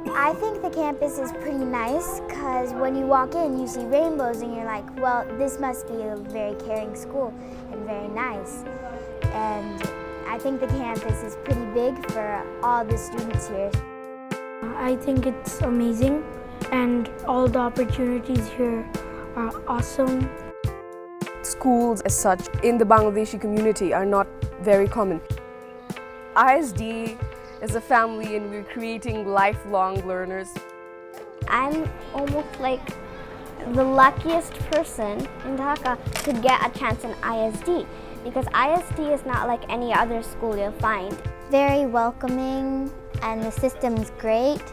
I think the campus is pretty nice because when you walk in, you see rainbows and you're like, well, this must be a very caring school and very nice. And I think the campus is pretty big for all the students here. I think it's amazing and all the opportunities here are awesome. Schools as such in the Bangladeshi community are not very common. ISD is a family and we're creating lifelong learners. I'm almost like the luckiest person in Dhaka to get a chance in ISD because ISD is not like any other school you'll find. Very welcoming and the system's great.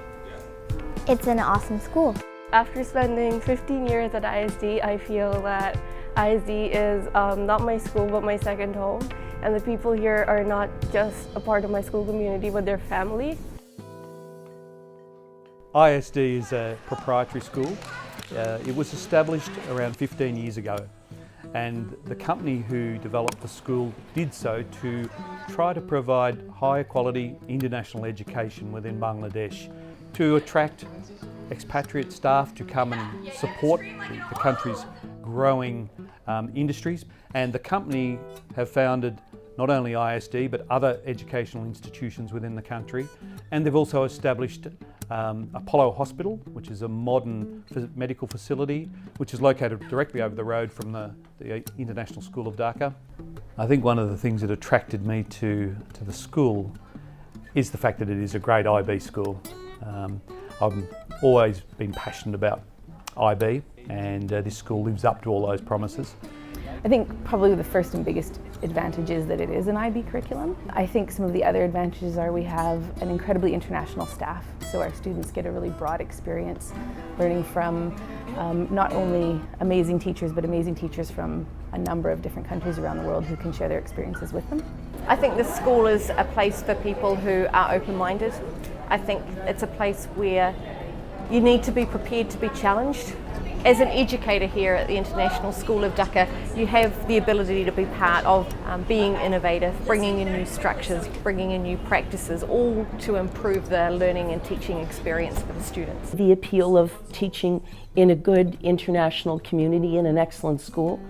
It's an awesome school. After spending 15 years at ISD, I feel that ISD is not my school but my second home. And the people here are not just a part of my school community but they're family. ISD is a proprietary school. It was established around 15 years ago, and the company who developed the school did so to try to provide higher quality international education within Bangladesh, to attract expatriate staff to come and support the country's growing industries. And the company have founded not only ISD but other educational institutions within the country, and they've also established Apollo Hospital, which is a modern medical facility which is located directly over the road from the International School of Dhaka. I think one of the things that attracted me to the school is the fact that it is a great IB school. I've always been passionate about IB, and this school lives up to all those promises. I think probably the first and biggest advantage is that it is an IB curriculum. I think some of the other advantages are we have an incredibly international staff, so our students get a really broad experience learning from not only amazing teachers but amazing teachers from a number of different countries around the world who can share their experiences with them. I think this school is a place for people who are open-minded. I think it's a place where you need to be prepared to be challenged. As an educator here at the International School of Dhaka, you have the ability to be part of being innovative, bringing in new structures, bringing in new practices, all to improve the learning and teaching experience for the students. The appeal of teaching in a good international community in an excellent school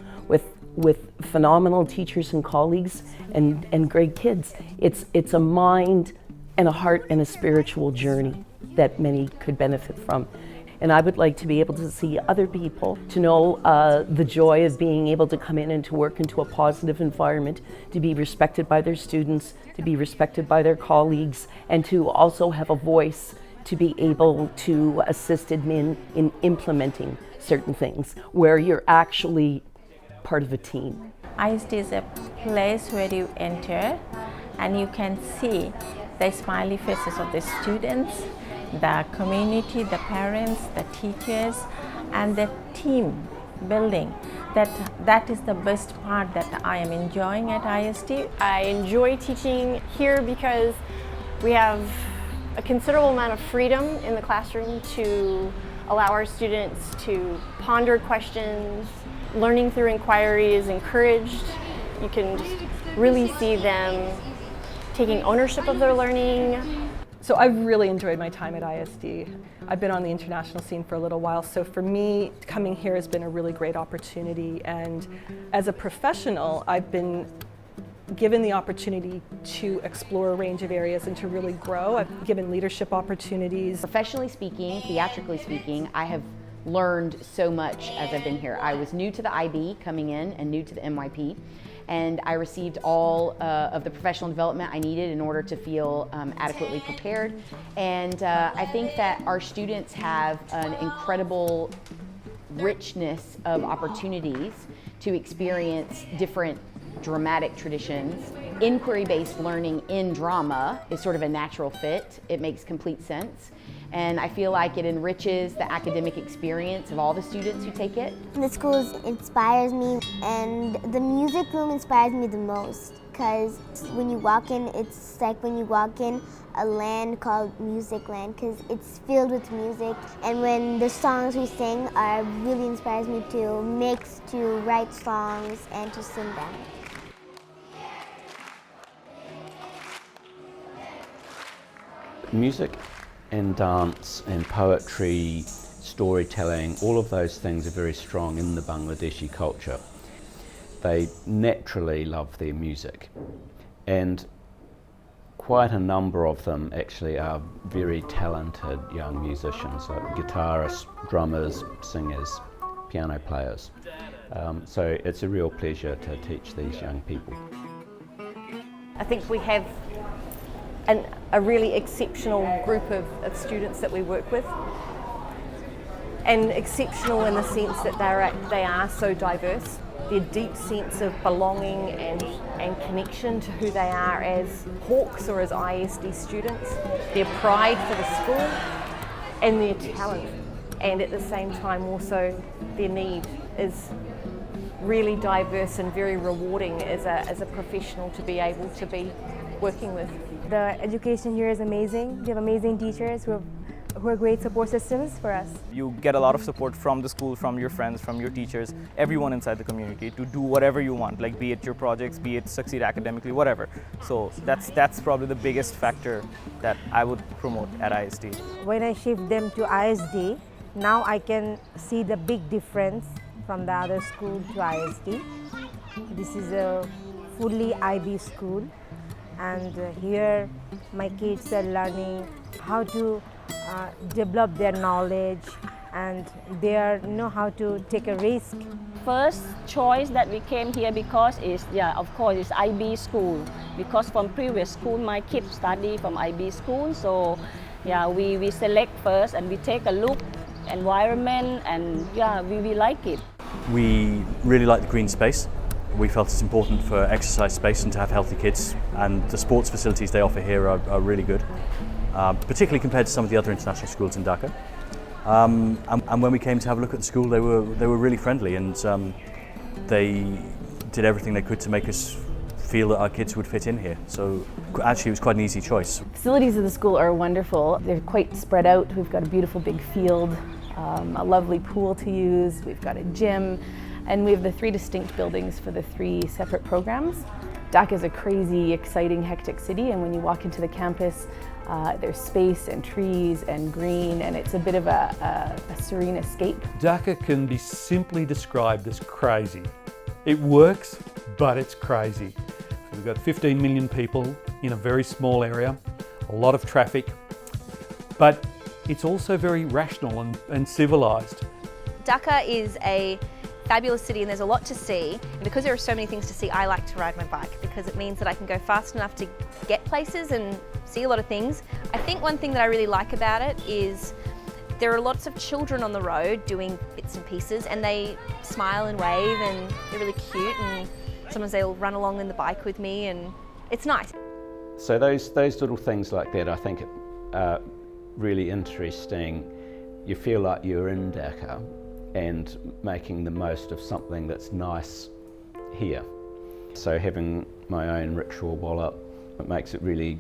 with phenomenal teachers and colleagues and great kids. It's a mind and a heart and a spiritual journey that many could benefit from. And I would like to be able to see other people, to know the joy of being able to come in and to work into a positive environment, to be respected by their students, to be respected by their colleagues, and to also have a voice to be able to assist admin in implementing certain things where you're actually part of a team. ISD is a place where you enter and you can see the smiley faces of the students, the community, the parents, the teachers, and the team building. That is the best part that I am enjoying at ISD. I enjoy teaching here because we have a considerable amount of freedom in the classroom to allow our students to ponder questions. Learning through inquiry is encouraged. You can just really see them taking ownership of their learning. So I've really enjoyed my time at ISD. I've been on the international scene for a little while, so for me, coming here has been a really great opportunity. And as a professional, I've been given the opportunity to explore a range of areas and to really grow. I've given leadership opportunities. Professionally speaking, theatrically speaking, I have learned so much as I've been here. I was new to the IB coming in and new to the MYP. And I received all of the professional development I needed in order to feel adequately prepared. And I think that our students have an incredible richness of opportunities to experience different dramatic traditions. Inquiry-based learning in drama is sort of a natural fit. It makes complete sense. And I feel like it enriches the academic experience of all the students who take it. The school inspires me, and the music room inspires me the most because when you walk in, it's like when you walk in a land called Music Land because it's filled with music. And when the songs we sing really inspires me to mix, to write songs, and to sing them. Music and dance and poetry, storytelling, all of those things are very strong in the Bangladeshi culture. They naturally love their music, and quite a number of them actually are very talented young musicians, like guitarists, drummers, singers, piano players. So it's a real pleasure to teach these young people. I think we have a really exceptional group of students that we work with, and exceptional in the sense that they are so diverse. Their deep sense of belonging and connection to who they are as Hawks or as ISD students, their pride for the school and their talent, and at the same time also their need is really diverse and very rewarding as a professional to be able to be working with. The education here is amazing. We have amazing teachers who are great support systems for us. You get a lot of support from the school, from your friends, from your teachers, everyone inside the community to do whatever you want, like be it your projects, be it succeed academically, whatever. So that's probably the biggest factor that I would promote at ISD. When I shift them to ISD, now I can see the big difference from the other school to ISD. This is a fully IB school, and here my kids are learning how to develop their knowledge, and they know how to take a risk. First choice that we came here because of course it's IB school, because from previous school my kids study from IB school, so we select first and we take a look environment, and we like it. We really like the green space. We felt it's important for exercise space and to have healthy kids, and the sports facilities they offer here are really good. Particularly compared to some of the other international schools in Dhaka. And when we came to have a look at the school, they were really friendly, and they did everything they could to make us feel that our kids would fit in here. So actually it was quite an easy choice. Facilities of the school are wonderful. They're quite spread out. We've got a beautiful big field, a lovely pool to use, we've got a gym, and we have the 3 distinct buildings for the 3 separate programs. Dhaka is a crazy, exciting, hectic city, and when you walk into the campus, there's space and trees and green, and it's a bit of a serene escape. Dhaka can be simply described as crazy. It works, but it's crazy. We've got 15 million people in a very small area, a lot of traffic, but it's also very rational and civilised. Dhaka is a fabulous city and there's a lot to see, and because there are so many things to see, I like to ride my bike because it means that I can go fast enough to get places and see a lot of things. I think one thing that I really like about it is there are lots of children on the road doing bits and pieces, and they smile and wave, and they're really cute, and sometimes they'll run along in the bike with me, and it's nice. So those little things like that I think are really interesting. You feel like you're in Dhaka and making the most of something that's nice here. So having my own rickshaw wallet, it makes it really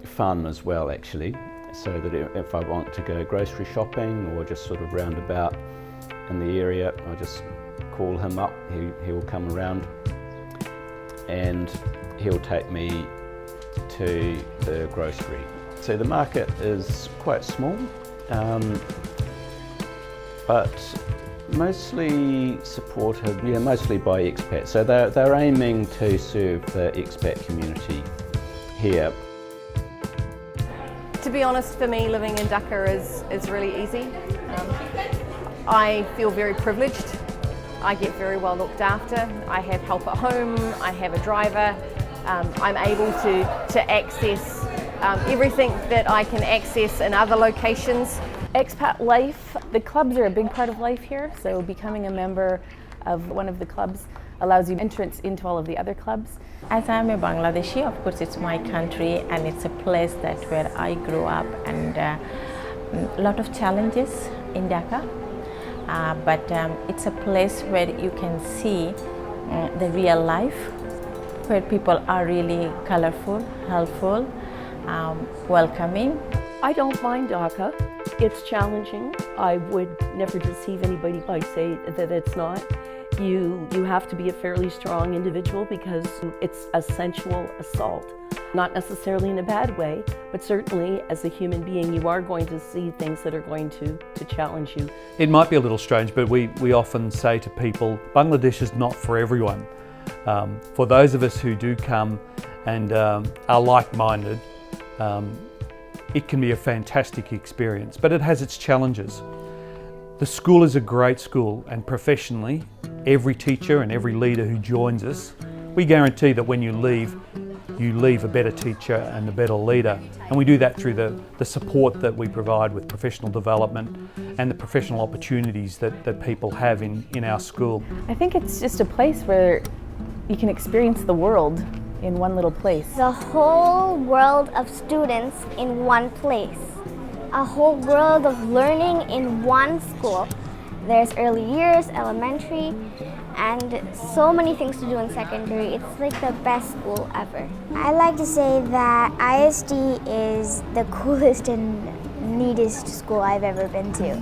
fun as well actually, so that if I want to go grocery shopping or just sort of round about in the area, I just call him up, he'll come around and he'll take me to the grocery. So the market is quite small, but mostly supported, mostly by expats. So they're aiming to serve the expat community here. To be honest, for me, living in Dhaka is really easy. I feel very privileged. I get very well looked after. I have help at home, I have a driver. I'm able to access everything that I can access in other locations. Expat life, the clubs are a big part of life here, so becoming a member of one of the clubs allows you entrance into all of the other clubs. As I'm a Bangladeshi, of course it's my country and it's a place where I grew up, and a lot of challenges in Dhaka, but it's a place where you can see the real life, where people are really colorful, helpful, welcoming. I don't mind Dhaka. It's challenging. I would never deceive anybody by saying that it's not. You have to be a fairly strong individual because it's a sensual assault not necessarily in a bad way, but certainly as a human being you are going to see things that are going to challenge you. It might be a little strange, but we often say to people, Bangladesh is not for everyone. For those of us who do come and are like-minded, it can be a fantastic experience, but it has its challenges. The school is a great school, and professionally, every teacher and every leader who joins us, we guarantee that when you leave a better teacher and a better leader. And we do that through the support that we provide with professional development and the professional opportunities that people have in our school. I think it's just a place where you can experience the world in one little place. The whole world of students in one place. A whole world of learning in one school. There's early years, elementary, and so many things to do in secondary. It's like the best school ever. I like to say that ISD is the coolest and neatest school I've ever been to.